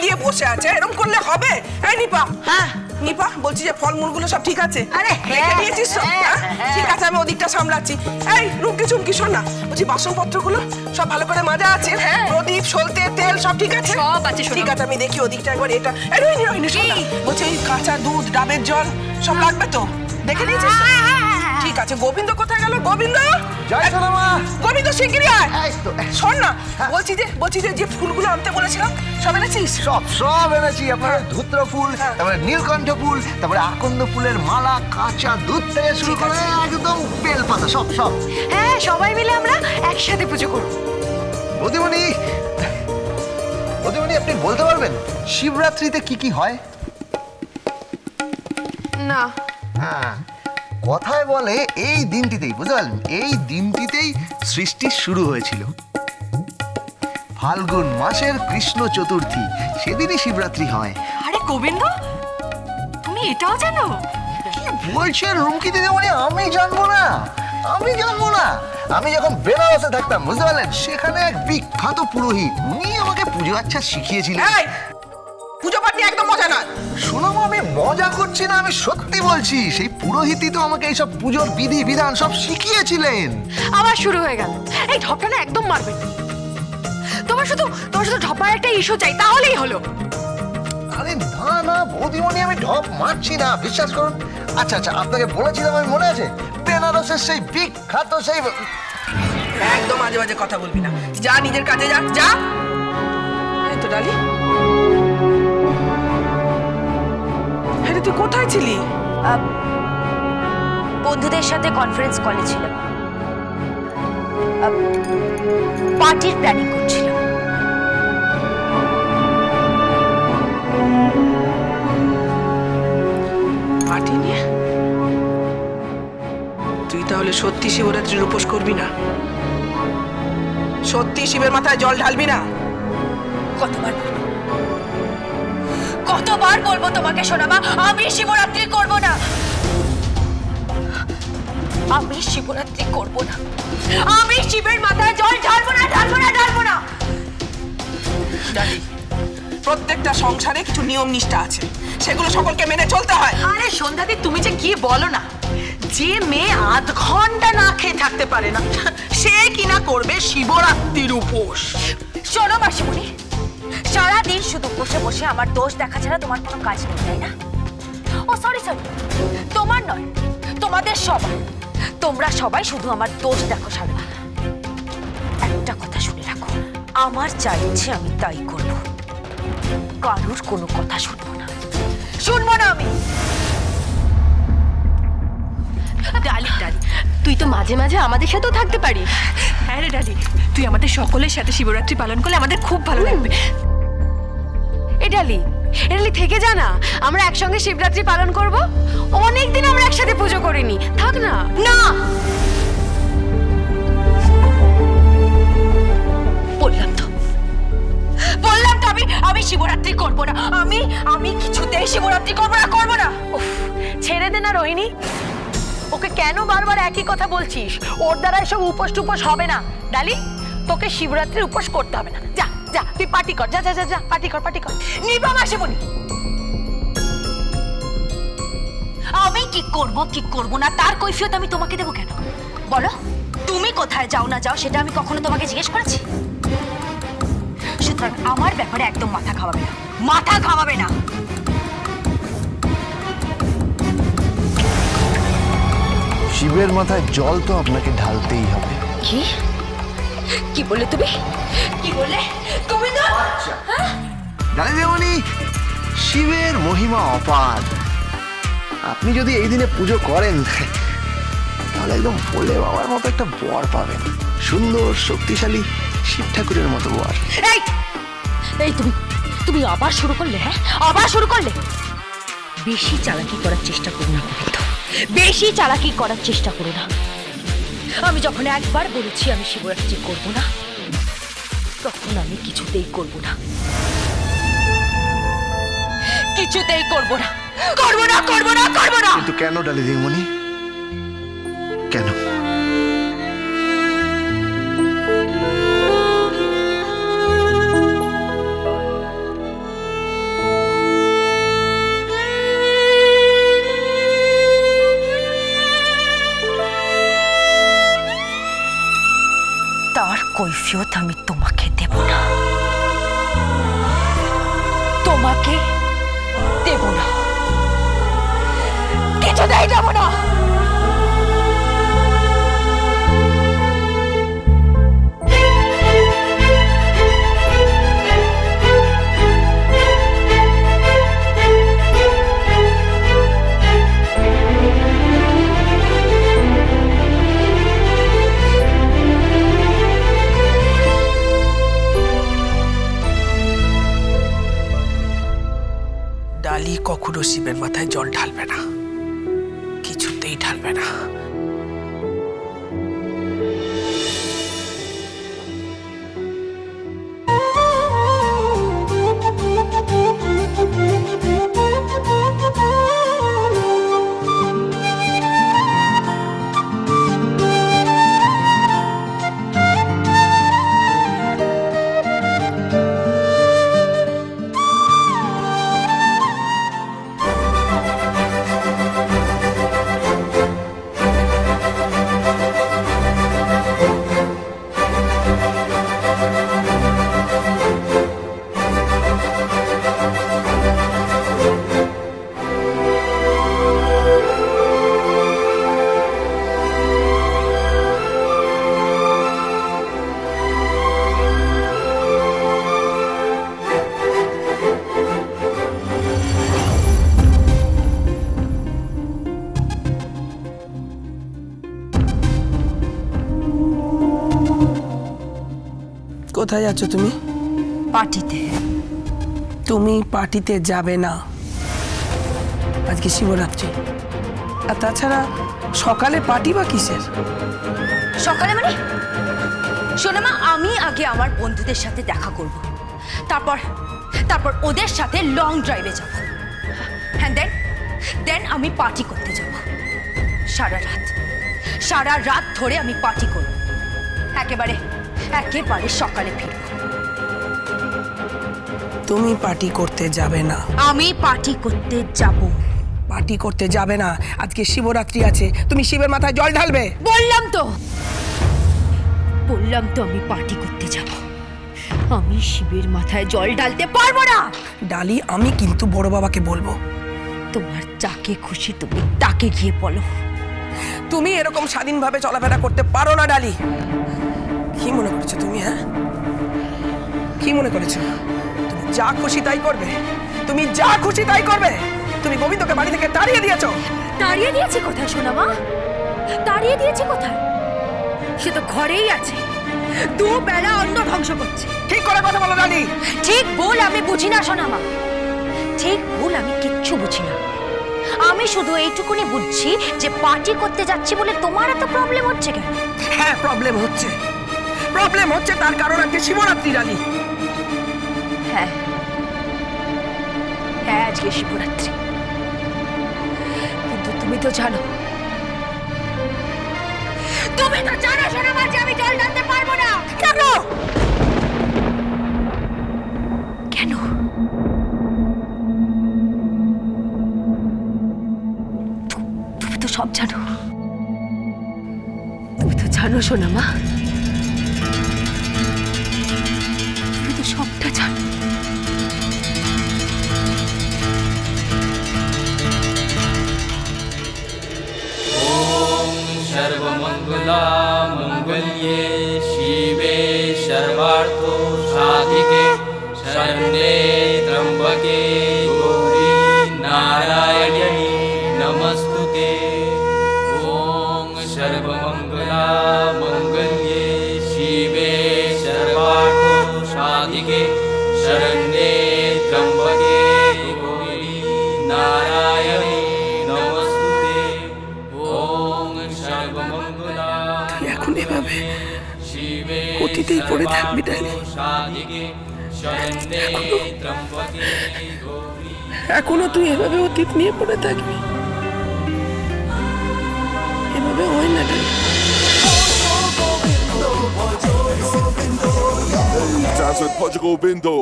নিয়ে বসে আছে, এরকম করলে হবে? এই নিপা, হ্যাঁ নিপা বলছি যে ফলমূলগুলো সব ঠিক আছে? আরে রেখে দিয়েছিস তো? হ্যাঁ? ঠিক আছে, আমি ওদিকটা সামলাচ্ছি। এই রুমকি চুমকি শোন না, বলছি বাসনপত্রগুলো সব ভালো করে মাজা আছে? হ্যাঁ। প্রদীপ, সলতে, তেল সব ঠিক আছে? সব আছে, ঠিক আছে, আমি দেখি ওদিকটা একবার। এটা এই রোহিণী, রোহিণী শোন না, বলছি এই কাঁচা দুধ, ডাবের জল সব লাগবে তো? দেখে নিয়েছিস তো? ঠিক আছে। গোবিন্দ কোথায় গেল? গোবিন্দ, জয় সোনা মা। গোবিন্দ শিগগিরই আয়। এই তো। শোন না, বলছি যে ফুলগুলো আনতে বলেছিলাম সব এনেছিস? সব এনেছি। আপনার ধূত্র ফুল, হ্যাঁ। তারপরে নীলকণ্ঠ ফুল, তারপরে আকন্দ ফুলের মালা, কাঁচা দুধ থেকে শুরু ঠিক করে আছে। একদম বেলপাতা সব। হ্যাঁ সবাই মিলে আমরা একসাথে পুজো করব। বৌদিমণি, আপনি বলতে পারবেন শিবরাত্রিতে কি কি হয়? না হ্যাঁ, কথায় বলে এই দিনটিতেই, বুঝতে পারলেন, এই দিনটিতেই সৃষ্টি শুরু হয়েছিল। ফাল্গুন মাসের কৃষ্ণ চতুর্থী, সেদিনই শিবরাত্রি হয়। আরে গোবিন্দ, তুমি এটাও জানো? কি বলছেন রুমকি দিদিমণি? আমি জানবো না? আমি যখন বেনারসে থাকতাম, বুঝতে পারলেন, সেখানে এক বিখ্যাত পুরোহিত, উনি আমাকে পুজো আচ্ছা শিখিয়েছিলেন। এই পুজো পাঠ নিয়ে একদম মজা নয়। শোনো মা, আমি মজা করছি না, আমি সত্যি বলছি। সেই পুরোহিতই তো আমাকে এইসব পুজোর বিধি বিধান সব শিখিয়েছিলেন। আবার শুরু হয়ে গেল। এই ঢপটা না একদম মারবে না। তোমার শুধু ঢপার একটা ইস্যু চাই, তাহলেই হলো। আরে না বৌদিমণি, আমি ঢপ মারছি না, বিশ্বাস করুন। আচ্ছা, আপনাকে বলেছিলাম, আমি মনে আছে, বেনারসের সেই বিখ্যাত সেই। একদম মাঝে মাঝে কথা বলবি না, যা নিজের কাজে যা যা। এই তো ডালি, আরে তুই কোথায় ছিলি? বন্ধুদের সাথে কনফারেন্স কলে ছিলাম, পার্টির প্ল্যানিং করছিলাম। পার্টি নিয়ে? তুই তাহলে সত্যি শিবরাত্রির উপোস করবি না? সত্যি শিবের মাথায় জল ঢালবি না? কতবার বলবো তোমাকে সোনামা, আমি শিবরাত্রি করব না। আমি শিবরাত্রি করব না। আমি শিবের মাথায় জল ঢালবো না। ডালি, প্রত্যেকটা সংসারে কিছু নিয়ম নিষ্ঠা আছে, সেগুলো সকলকে মেনে চলতে হয়। আরে সন্ধ্যাদি, তুমি যে কি বলো না? যে মেয়ে আধ ঘন্টা না খেয়ে থাকতে পারে না, সে কিনা করবে শিবরাত্রির উপোস? শোনো মাসিমণি, সারাদিন শুধু বসে বসে আমার দোষ দেখা ছাড়া তোমার কোনো কাজ নেই, তাই না? ও সরি, তোমার নয়, তোমাদের সবার। তোমরা সবাই শুধু আমার দোষ দেখো সারাদিন। একটা কথা শুনে রাখো, আমার যা ইচ্ছে আমি তাই করব, কারুর কোনো কথা শুনবো না আমি। ডালি, তুই তো মাঝে মাঝে আমাদের সাথেও থাকতে পারিস। হ্যাঁ রে ডালি, তুই আমাদের সকলের সাথে শিবরাত্রি পালন করলে আমাদের খুব ভালো লাগবে। এ ডালি থেকে যা না, আমরা একসঙ্গে শিবরাত্রি পালন করব। অনেকদিন আমরা একসাথে পুজো করিনি, থাক না। না, বললাম তো আমি শিবরাত্রি করব না। আমি কিছুতেই শিবরাত্রি করব না। উফ, ছেড়ে দে না রোহিণী, ওকে কেন বারবার একই কথা বলছিস? ওর দ্বারা এসব উপোস টুপোস হবে না। ডালি, তোকে শিবরাত্রির উপোস করতে হবে না। যা তুই পার্টি কর, যা পার্টি কর। নিবা মাসিমণি, আমি কি করব না তার কৈফিয়ত আমি তোমাকে দেবো কেন? বলো, তুমি কোথায় যাও না যাও সেটা আমি কখনো তোমাকে জিজ্ঞেস করেছি? সুতরাং আমার ব্যাপারে একদম মাথা খাওয়াবে না। শিবের মাথায় জল তো আপনাকে ঢালতেই হবে। কি বললে তুমি? তুমি না? জানেন যেমনই শিবের মহিমা অপার। আপনি যদি এই দিনে পুজো করেন, তাহলে একদম ভোলে বাবার মতো একটা বর পাবেন, সুন্দর শক্তিশালী শিব ঠাকুরের মতো বর। এই তুমি আবার শুরু করলে? হ্যাঁ, আবার শুরু করলে? বেশি চালাকি করার চেষ্টা করো না গোবিন্দ, বেশি চালাকি করার চেষ্টা করো না। আমি যখন একবার বলেছি আমি শিবরাত্রি করব না, তখন আমি কিছুতেই করব না। কিন্তু কেন ডালি দিদিমণি, কেন? কৈফিয়ত আমি তোমাকে দেব না, তোমাকে দেব না, কিছুতেই দেব না। ডালি কখনো শিবের মাথায় জল ঢালবে না, কিছুতেই ঢালবে না। কোথায় যাচ্ছ তুমি? পার্টিতে। তুমি পার্টিতে যাবে না, আজকে শিবরাত্রি। আর তাছাড়া সকালে পার্টি বা কিসের? সকালে মানে? শোনো মা, আমি আগে আমার বন্ধুদের সাথে দেখা করব, তারপর ওদের সাথে লং ড্রাইভে যাব, হ্যাঁ দেন আমি পার্টি করতে যাব। সারা রাত ধরে আমি পার্টি করব, একেবারে সকালে ফিরব। তুমি পার্টি করতে যাবে না। আমি পার্টি করতে যাব। পার্টি করতে যাবে না, আজকে শিবরাত্রি আছে, তুমি শিবের মাথায় জল ঢালবে। বললাম তো আমি পার্টি করতে যাব। আমি শিবের মাথায় জল ঢালতে পারবো না। ডালি, আমি কিন্তু বড় বাবাকে বলবো। তোমার যাকে খুশি তুমি তাকে গিয়ে বলো। তুমি এরকম স্বাধীনভাবে চলাফেরা করতে পারো না ডালি। কি মনে করছো তুমি? হ্যাঁ, কি মনে করেছো? তুমি যা খুশি তাই করবে, তুমি যা খুশি তাই করবে। তুমি গোবিন্দকে বাড়ি থেকে তাড়িয়ে দিয়েছো। তাড়িয়ে দিয়েছে কোথায় সোনা মা? তাড়িয়ে দিয়েছে কোথায়? সে তো ঘরেই আছে, দুবেলা অন্ন ধ্বংস করছে। ঠিক করে কথা বলো ডালি। ঠিক ভুল আমি বুঝি না সোনা মা, ঠিক ভুল আমি কিচ্ছু বুঝি না। আমি শুধু এইটুকুনি বুঝছি যে পার্টি করতে যাচ্ছি বলে তোমার এত প্রবলেম হচ্ছে কেন? হ্যাঁ, প্রবলেম হচ্ছে, তার কারণ আজকে শিবরাত্রি ডালি। হ্যাঁ, আজকে শিবরাত্রি, কিন্তু তুমি তো জানো সোনা মা যে আমি জল ঢালতে পারবো না। কেন? তুমি তো সব জানো, তুমি তো জানো সোনা মা, তুমি তো সবটা জানো। सर्वमंगला मंगल्ये शिवे सर्वार्थो साधिके शरण्ये त्र्यंबके गौरी नारायणी नमस्तुते। ओम सर्वमंगला मंगल्ये शिवे सर्वार्थो साधिके शरण्ये त्र्यंबके गौरी नारायणी नमस्तुते। ओम सर्वमंगला এখন এভাবে অতীতেই পড়ে থাকবি ডালি। এখনো তুই এভাবে অতীত নিয়ে পড়ে থাকবি? এভাবে হয় না ডালি। Jazz with Portugal Bindo.